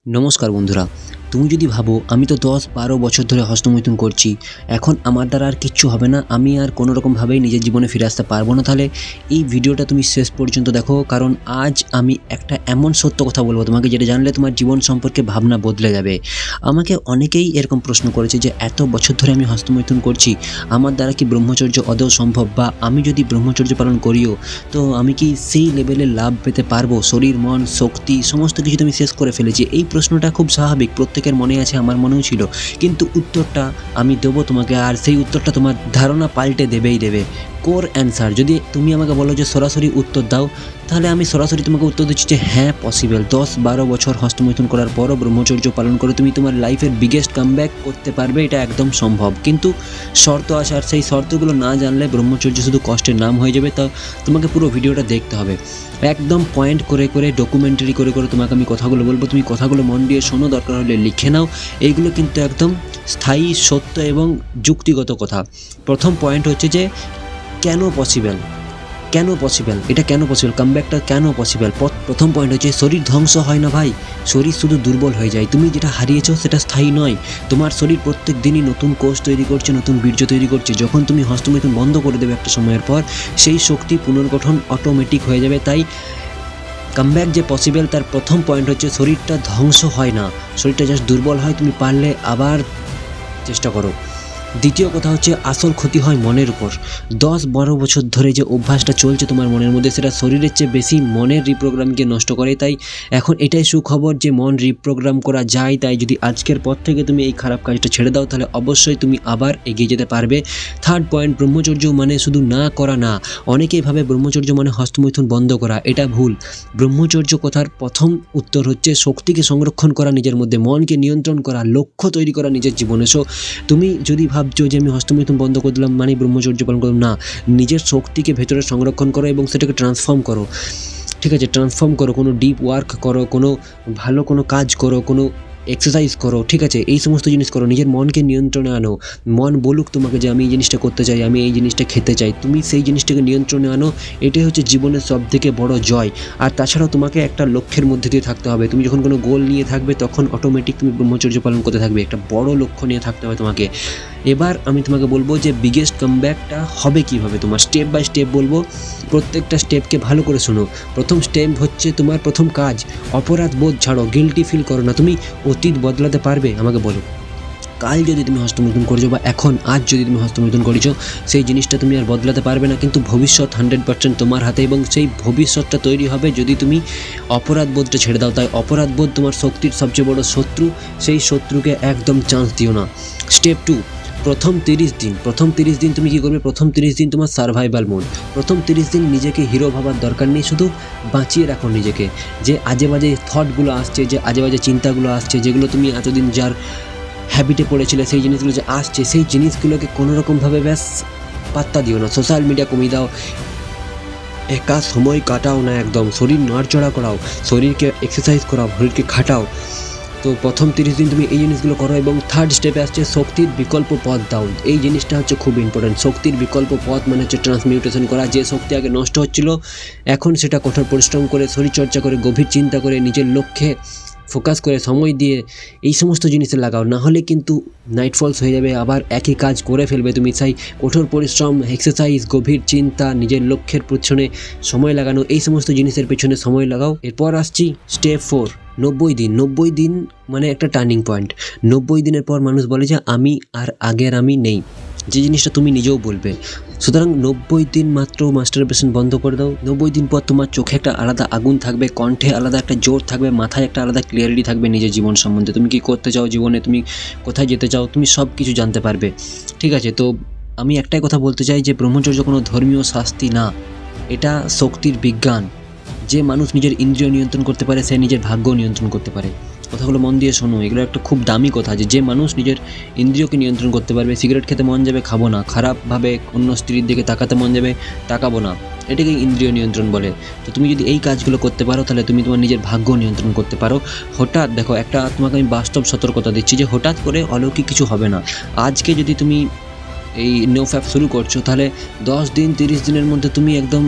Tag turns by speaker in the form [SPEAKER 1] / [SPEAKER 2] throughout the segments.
[SPEAKER 1] নমস্কার বন্ধুরা, তুমি যদি ভাবো আমি তো 10-12 বছর ধরে হস্তমৈথুন করছি, এখন আমার দ্বারা আর কিচ্ছু হবে না, আমি আর কোনো রকমভাবেই নিজের জীবনে ফিরে আসতে পারবো না, তাহলে এই ভিডিওটা তুমি শেষ পর্যন্ত দেখো। কারণ আজ আমি একটা এমন সত্য কথা বলবো তোমাকে, যেটা জানলে তোমার জীবন সম্পর্কে ভাবনা বদলে যাবে। আমাকে অনেকেই এরকম প্রশ্ন করেছে যে এত বছর ধরে আমি হস্তমৈথুন করছি, আমার দ্বারা কি ব্রহ্মচর্য আদৌ সম্ভব, বা আমি যদি ব্রহ্মচর্য পালন করিও তো আমি কি সেই লেভেলে লাভ পেতে পারবো? শরীর, মন, শক্তি সমস্ত কিছু তুমি শেষ করে ফেলেছি। এই প্রশ্নটা খুব স্বাভাবিক, প্রত্যেকের মনে আছে, আমার মনেও ছিল। কিন্তু উত্তরটা আমি দেবো তোমাকে, আর সেই উত্তরটা তোমার ধারণা পাল্টে দেবেই দেবে। Core answer. যদি তুমি আমাকে বলো যে সরাসরি উত্তর দাও, তাহলে আমি সরাসরি তোমাকে উত্তর দিচ্ছি যে হ্যাঁ, পসিবল। 10-12 বছর হস্তমৈথুন করার পরও ব্রহ্মচর্য পালন করে তুমি তোমার লাইফের বিগেস্ট কামব্যাক করতে পারবে, এটা একদম সম্ভব। কিন্তু শর্ত আছে, আর সেই শর্তগুলো না জানলে ব্রহ্মচর্য শুধু কষ্টের নাম হয়ে যাবে। তা তোমাকে পুরো ভিডিওটা দেখতে হবে, একদম পয়েন্ট করে করে, ডকুমেন্টারি করে করে তোমাকে আমি কথাগুলো বলবো। তুমি কথাগুলো মন দিয়ে শোনো, দরকার হলে লিখে নাও। এইগুলো কিন্তু একদম স্থায়ী, সত্য এবং যুক্তিগত কথা। প্রথম পয়েন্ট হচ্ছে যে কেন পসিবল, কেন পসিবল, এটা কেন পসিবল, কামব্যাকটা কেন পসিবল। প্রথম পয়েন্ট হচ্ছে শরীর ধ্বংস হয় না ভাই, শরীর শুধু দুর্বল হয়ে যায়। তুমি যেটা হারিয়েছো সেটা স্থায়ী নয়। তোমার শরীর প্রত্যেক দিনই নতুন কোষ তৈরি করছে, নতুন বীর্য তৈরি করছে। যখন তুমি হস্তমৈথুন বন্ধ করে দেবে একটা সময়ের পর, সেই শক্তি পুনর্গঠন অটোমেটিক হয়ে যাবে। তাই কামব্যাক যে পসিবল, তার প্রথম পয়েন্ট হচ্ছে শরীরটা ধ্বংস হয় না, শরীরটা জাস্ট দুর্বল হয়। তুমি পারলে আবার চেষ্টা করো। দ্বিতীয় কথা হচ্ছে আসল ক্ষতি হয় মনের উপর। 10-12 বছর ধরে যে অভ্যাসটা চলছে তোমার মনের মধ্যে, সেটা শরীরের চেয়ে বেশি মনের রিপ্রোগ্রামকে নষ্ট করে। তাই এখন এটাই সুখবর যে মন রিপ্রোগ্রাম করা যায়। তাই যদি আজকের পর থেকে তুমি এই খারাপ কাজটা ছেড়ে দাও, তাহলে অবশ্যই তুমি আবার এগিয়ে যেতে পারবে। থার্ড পয়েন্ট, ব্রহ্মচর্য মানে শুধু না করা না। অনেকেই ভাবে ব্রহ্মচর্য মানে হস্তমৈথুন বন্ধ করা, এটা ভুল। ব্রহ্মচর্য কথার প্রথম উত্তর হচ্ছে শক্তিকে সংরক্ষণ করা নিজের মধ্যে, মনকে নিয়ন্ত্রণ করা, লক্ষ্য তৈরি করা নিজের জীবনে। সো তুমি যদি ভাবছো যে আমি হস্তমৈথুন বন্ধ করে দিলাম মানে ব্রহ্মচর্য পালন করলাম, না, নিজের শক্তিকে ভেতরে সংরক্ষণ করো এবং সেটাকে ট্রান্সফর্ম করো। ঠিক আছে, ট্রান্সফর্ম করো, কোনো ডিপ ওয়ার্ক করো, কোনো ভালো কোনো কাজ করো, কোনো এক্সারসাইজ করো। ঠিক আছে, এই সমস্ত জিনিস করো, নিজের মনকে নিয়ন্ত্রণে আনো। মন বলুক তোমাকে যে আমি এই জিনিসটা করতে চাই, আমি এই জিনিসটা খেতে চাই, তুমি সেই জিনিসটাকে নিয়ন্ত্রণে আনো। এটাই হচ্ছে জীবনের সবথেকে বড় জয়। আর তাছাড়াও তোমাকে একটা লক্ষ্যের মধ্যে দিয়ে থাকতে হবে। তুমি যখন কোনো গোল নিয়ে থাকবে, তখন অটোমেটিক তুমি ব্রহ্মচর্য পালন করতে থাকবে। একটা বড় লক্ষ্য নিয়ে থাকতে হবে তোমাকে। এবার আমি তোমাকে বলবো যে বিগেস্ট কামব্যাকটা হবে কীভাবে, তোমার স্টেপ বাই স্টেপ বলবো। প্রত্যেকটা স্টেপকে ভালো করে শোনো। প্রথম স্টেপ হচ্ছে তোমার প্রথম কাজ, অপরাধ বোধ ছাড়ো, গিল্টি ফিল করো না। তুমি অতীত বদলাতে পারবে? আমাকে বলো। কাল যদি তুমি হস্তমৈথুন করেছো, বা এখন আজ যদি তুমি হস্তমৈথুন করেছো, সেই জিনিসটা তুমি আর বদলাতে পারবে না। কিন্তু ভবিষ্যৎ 100% তোমার হাতে, এবং সেই ভবিষ্যৎটা তৈরি হবে যদি তুমি অপরাধ বোধটা ছেড়ে দাও। তাই অপরাধ বোধ তোমার শক্তির সবচেয়ে বড় শত্রু, সেই শত্রুকে একদম চান্স দিও না। স্টেপ 2, প্রথম 30 দিন তুমি কী করবে? প্রথম 30 দিন তোমার সার্ভাইভাল মোড। প্রথম 30 দিন নিজেকে হিরো ভাবার দরকার নেই, শুধু বাঁচিয়ে রাখো নিজেকে। যে আজে বাজে থটগুলো আসছে, যে আজে বাজে চিন্তাগুলো আসছে, যেগুলো তুমি এতদিন যার হ্যাবিটে পড়েছিলে, সেই জিনিসগুলো যে আসছে, সেই জিনিসগুলোকে কোনোরকমভাবে ব্যাস পাত্তা দিও না। সোশ্যাল মিডিয়া কমিয়ে দাও, একা সময় কাটাও না, একদম শরীর নড়াচড়া করাও, শরীরকে এক্সারসাইজ করাও, শরীরকে খাটাও। তো প্রথম 30 দিন তুমি এই জিনিসগুলো করো। এবং থার্ড স্টেপে আসছে শক্তির বিকল্প পথ দাও। এই জিনিসটা হচ্ছে খুব ইম্পর্টেন্ট। শক্তির বিকল্প পথ মানে হচ্ছে ট্রান্সমিউটেশন করা। যে শক্তি আগে নষ্ট হচ্ছিল, এখন সেটা কঠোর পরিশ্রম করে, শরীরচর্চা করে, গভীর চিন্তা করে, নিজের লক্ষ্যে ফোকাস করে, সময় দিয়ে এই সমস্ত জিনিসে লাগাও। না হলে কিন্তু নাইটফলস হয়ে যাবে, আবার একই কাজ করে ফেলবে তুমি। চাই কঠোর পরিশ্রম, এক্সারসাইজ, গভীর চিন্তা, নিজের লক্ষ্যের পেছনে সময় লাগানো, এই সমস্ত জিনিসের পেছনে সময় লাগাও। এরপর আসছি স্টেপ 4, 90 দিন। 90 দিন মানে একটা টার্নিং পয়েন্ট। 90 দিনের পর মানুষ বলে যে আমি আর আগের আমি নেই, যে জিনিসটা তুমি নিজেও বলবে। সুতরাং 90 দিন মাত্র মাস্টারবেশন বন্ধ করে দাও। 90 দিন পর তোমার চোখে একটা আলাদা আগুন থাকবে, কণ্ঠে আলাদা একটা জোর থাকবে, মাথায় একটা আলাদা ক্লিয়ারিটি থাকবে নিজের জীবন সম্বন্ধে। তুমি কী করতে চাও জীবনে, তুমি কোথায় যেতে চাও, তুমি সব কিছু জানতে পারবে। ঠিক আছে, তো আমি একটাই কথা বলতে চাই যে ব্রহ্মচর্য কোনো ধর্মীয় শাস্তি না, এটা শক্তির বিজ্ঞান। যে মানুষ নিজের ইন্দ্রিয় নিয়ন্ত্রণ করতে পারে, সে নিজের ভাগ্য নিয়ন্ত্রণ করতে পারে। কথাগুলো মন দিয়ে শোনো, এগুলো একটা খুব দামি কথা। যে মানুষ নিজের ইন্দ্রিয়কে নিয়ন্ত্রণ করতে পারবে, সিগারেট খেতে মন যাবে, খাবো না, খারাপভাবে অন্য স্ত্রীর দিকে তাকাতে মন যাবে, তাকাবো না, এটাকে ইন্দ্রিয় নিয়ন্ত্রণ বলে। তো তুমি যদি এই কাজগুলো করতে পারো, তাহলে তুমি তোমার নিজের ভাগ্য নিয়ন্ত্রণ করতে পারো। হঠাৎ দেখো, একটা তোমাকে আমি বাস্তব সতর্কতা দিচ্ছি যে হঠাৎ করে অলৌকিক কিছু হবে না। আজকে যদি তুমি এই নো ফ্যাপ শুরু করছো, তাহলে 10 দিন 30 দিনের মধ্যে তুমি একদম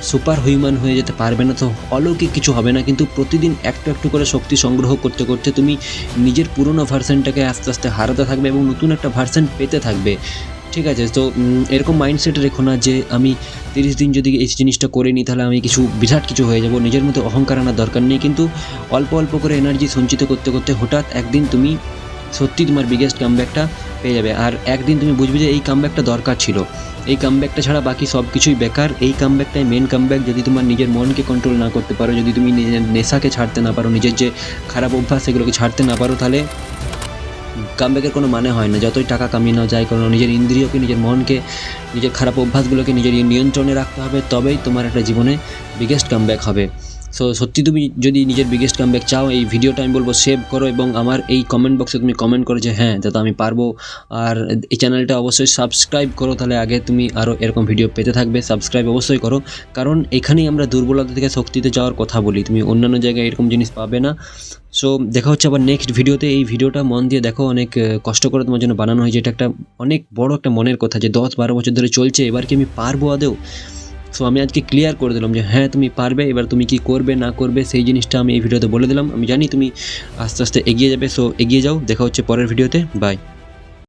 [SPEAKER 1] সুপার হিউম্যান হয়ে যেতে পারবে না, তো অলৌকিক কিছু হবে না, কিন্তু প্রতিদিন একটু একটু করে শক্তি সংগ্রহ করতে করতে তুমি নিজের পুরনো ভার্সনটাকে আস্তে আস্তে হারাতে থাকবে এবং নতুন একটা ভার্সন পেতে থাকবে। ঠিক আছে? তো এরকম মাইন্ডসেট রেখো না যে আমি 30 দিন যদি এই জিনিসটা করে নিই তাহলে আমি কিছু বিরাট কিছু হয়ে যাব। নিজের মধ্যে অহংকার আনার দরকার নেই, কিন্তু অল্প অল্প করে এনার্জি সঞ্চিত করতে করতে হঠাৎ একদিন তুমি সত্যি তোমার বিগেস্ট কামব্যাকটা পেয়ে যাবে। আর একদিন তুমি বুঝবে যে এই কামব্যাকটা দরকার ছিল, এই কামব্যাকটা ছাড়া বাকি সব কিছুই বেকার। এই কামব্যাকটাই মেন কামব্যাক। যদি তোমার নিজের মনকে কন্ট্রোল না করতে পারো, যদি তুমি নিজের নেশাকে ছাড়তে না পারো, নিজের যে খারাপ অভ্যাস সেগুলোকে ছাড়তে না পারো, তাহলে কামব্যাকের কোনো মানে হয় না। যতই টাকা কামিয়ে নাও, যাই করো, নিজের ইন্দ্রিয়কে, নিজের মনকে, নিজের খারাপ অভ্যাসগুলোকে নিজের নিয়ন্ত্রণে রাখতে হবে, তবেই তোমার একটা জীবনে বিগেস্ট কামব্যাক হবে। সো সত্যি তুমি যদি নিজের বিগেস্ট কামব্যাক চাও, এই ভিডিওটা আমি বলবো সেভ করো এবং আমার এই কমেন্ট বক্সে তুমি কমেন্ট করো যে হ্যাঁ দাদা আমি পারবো। আর এই চ্যানেলটা অবশ্যই সাবস্ক্রাইব করো, তাহলে আগে তুমি আরও এরকম ভিডিও পেতে থাকবে। সাবস্ক্রাইব অবশ্যই করো, কারণ এখানেই আমরা দুর্বলতা থেকে শক্তিতে যাওয়ার কথা বলি। তুমি অন্যান্য জায়গায় এরকম জিনিস পাবে না। সো দেখা হচ্ছে আবার নেক্সট ভিডিওতে। এই ভিডিওটা মন দিয়ে দেখো, অনেক কষ্ট করে তোমার জন্য বানানো হয়েছে। এটা একটা অনেক বড় একটা মনের কথা যে 10-12 বছর ধরে চলছে, এবার কি আমি পারবো আদৌ? সো আমি আজকে ক্লিয়ার করে দিলাম যে হ্যাঁ তুমি পারবে। এবার তুমি কি করবে না করবে সেই জিনিসটা আমি এই ভিডিওতে বলে দিলাম। আমি জানি তুমি আস্তে আস্তে এগিয়ে যাবে। সো এগিয়ে যাও, দেখা হচ্ছে পরের ভিডিওতে। বাই।